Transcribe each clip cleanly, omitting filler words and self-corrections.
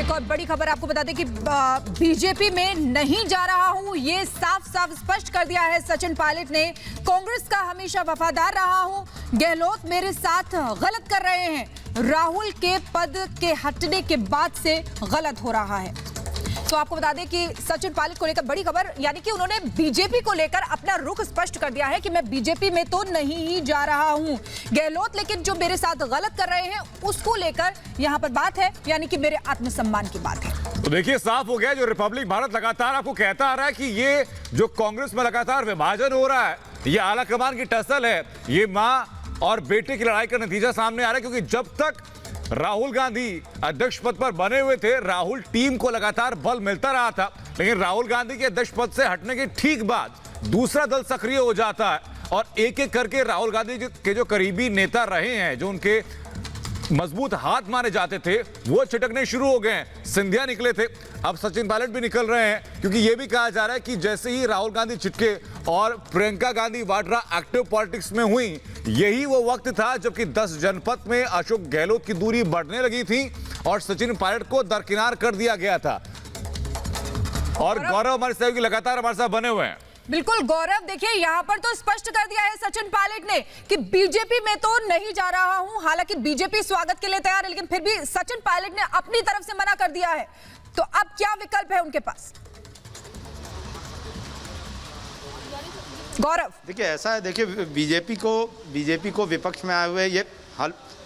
एक और बड़ी खबर आपको बता दें कि बीजेपी में नहीं जा रहा हूं, ये साफ साफ स्पष्ट कर दिया है सचिन पायलट ने। कांग्रेस का हमेशा वफादार रहा हूं, गहलोत मेरे साथ गलत कर रहे हैं, राहुल के पद के हटने के बाद से गलत हो रहा है। तो आपको बता दें कि सचिन पायलट को लेकर बड़ी खबर, यानी कि उन्होंने बीजेपी को लेकर अपना रुख स्पष्ट कर दिया है कि मैं बीजेपी में तो नहीं ही जा रहा हूं, गहलोत लेकिन जो मेरे साथ गलत कर रहे हैं उसको लेकर यहां पर बात है, यानी कि मेरे आत्मसम्मान की बात है। तो देखिए साफ हो गया, जो रिपब्लिक भारत लगातार आपको कहता आ रहा है कि ये जो कांग्रेस में लगातार विभाजन हो रहा है, ये आला कमान की टसल है, ये मां और बेटे की लड़ाई का नतीजा सामने आ रहा है। क्योंकि जब तक राहुल गांधी अध्यक्ष पद पर बने हुए थे, राहुल टीम को लगातार बल मिलता रहा था, लेकिन राहुल गांधी के अध्यक्ष पद से हटने के ठीक बाद दूसरा दल सक्रिय हो जाता है और एक एक करके राहुल गांधी के जो करीबी नेता रहे हैं, जो उनके मजबूत हाथ माने जाते थे, वो छिटकने शुरू हो गए हैं। सिंधिया निकले थे, अब सचिन पायलट भी निकल रहे हैं, क्योंकि यह भी कहा जा रहा है कि जैसे ही राहुल गांधी छिटके और प्रियंका गांधी वाड्रा एक्टिव पॉलिटिक्स में हुई, यही वो वक्त था जबकि 10 जनपद में अशोक गहलोत की दूरी बढ़ने लगी थी और सचिन पायलट को दरकिनार कर दिया गया था। और गौरव हमारे सहयोगी लगातार हमारे साथ बने हुए हैं। बिल्कुल गौरव, देखिए यहां पर तो स्पष्ट कर दिया है सचिन पायलट ने कि बीजेपी में तो नहीं जा रहा हूं। हालांकि बीजेपी स्वागत के लिए तैयार है, लेकिन फिर भी सचिन पायलट ने अपनी तरफ से मना कर दिया है। तो अब क्या विकल्प है उनके पास? गौरव, देखिए ऐसा है, देखिए बीजेपी को विपक्ष में आए हुए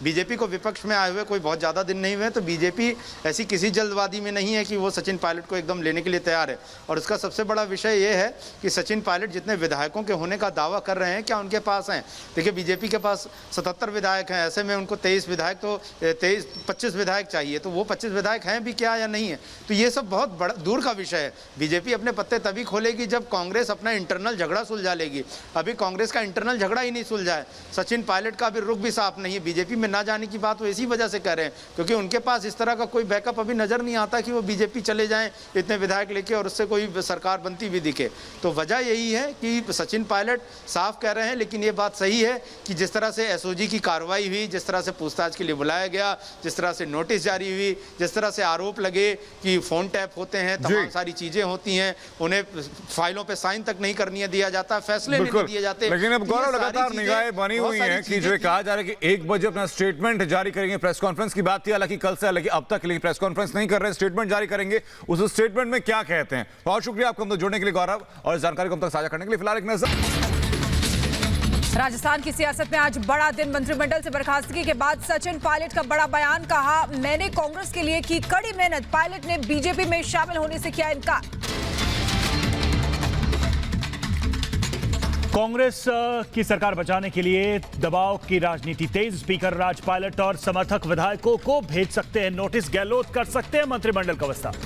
बीजेपी को विपक्ष में आए हुए कोई बहुत ज़्यादा दिन नहीं हुए, तो बीजेपी ऐसी किसी जल्दबाजी में नहीं है कि वो सचिन पायलट को एकदम लेने के लिए तैयार है। और उसका सबसे बड़ा विषय ये है कि सचिन पायलट जितने विधायकों के होने का दावा कर रहे हैं, क्या उनके पास हैं? देखिए बीजेपी के पास 77 विधायक हैं, ऐसे में उनको 23 विधायक तो 25 विधायक चाहिए, तो वो 25 विधायक हैं भी क्या या नहीं है? तो ये सब बहुत बड़ा दूर का विषय है। बीजेपी अपने पत्ते तभी खोलेगी जब कांग्रेस अपना इंटरनल झगड़ा सुलझा लेगी। अभी कांग्रेस का इंटरनल झगड़ा ही नहीं सुलझा है। सचिन पायलट का भी रुख भी साफ नहीं है। बीजेपी ना जाने की बात वो इसी वजह से कह रहे हैं क्योंकि उनके पास इस तरह का कोई बैकअप अभी नजर नहीं आता कि वो बीजेपी चले जाएं इतने विधायक लेके और उससे कोई सरकार बनती भी दिखे। तो वजह यही है कि सचिन पायलट साफ कह रहे हैं, लेकिन ये बात सही है कि जिस तरह से एसओजी की कार्रवाई हुई, जिस तरह से पूछताछ के लिए बुलाया गया, जिस तरह से नोटिस जारी हुई, जिस तरह से आरोप लगे कि फोन टैप होते हैं, तमाम सारी चीजें होती हैं, उन्हें फाइलों पे साइन तक नहीं करने दिया जाता, फैसले नहीं दिए जाते। लेकिन अब गौरव लगातार निगाहें बनी हुई हैं कि जो कहा जा रहा है कि 1 बजे अपना स्टेटमेंट जारी करेंगे। प्रेस कॉन्फ्रेंस की बात थी हालांकि कल से, हालांकि अब तक के लिए प्रेस कॉन्फ्रेंस नहीं कर रहे हैं, स्टेटमेंट जारी करेंगे। उस स्टेटमेंट में क्या कहते हैं? बहुत शुक्रिया आपको हम तक जुड़ने के लिए गौरव, और इस जानकारी को हम तक साझा करने के लिए। फिलहाल एक नजर राजस्थान की सियासत में आज बड़ा दिन। मंत्रिमंडल से बर्खास्तगी के बाद सचिन पायलट का बड़ा बयान, कहा मैंने कांग्रेस के लिए की कड़ी मेहनत, पायलट ने बीजेपी में शामिल होने से किया इनकार। कांग्रेस की सरकार बचाने के लिए दबाव की राजनीति तेज। स्पीकर राज पायलट और समर्थक विधायकों को भेज सकते हैं नोटिस, गहलोत कर सकते हैं मंत्रिमंडल का विस्तार।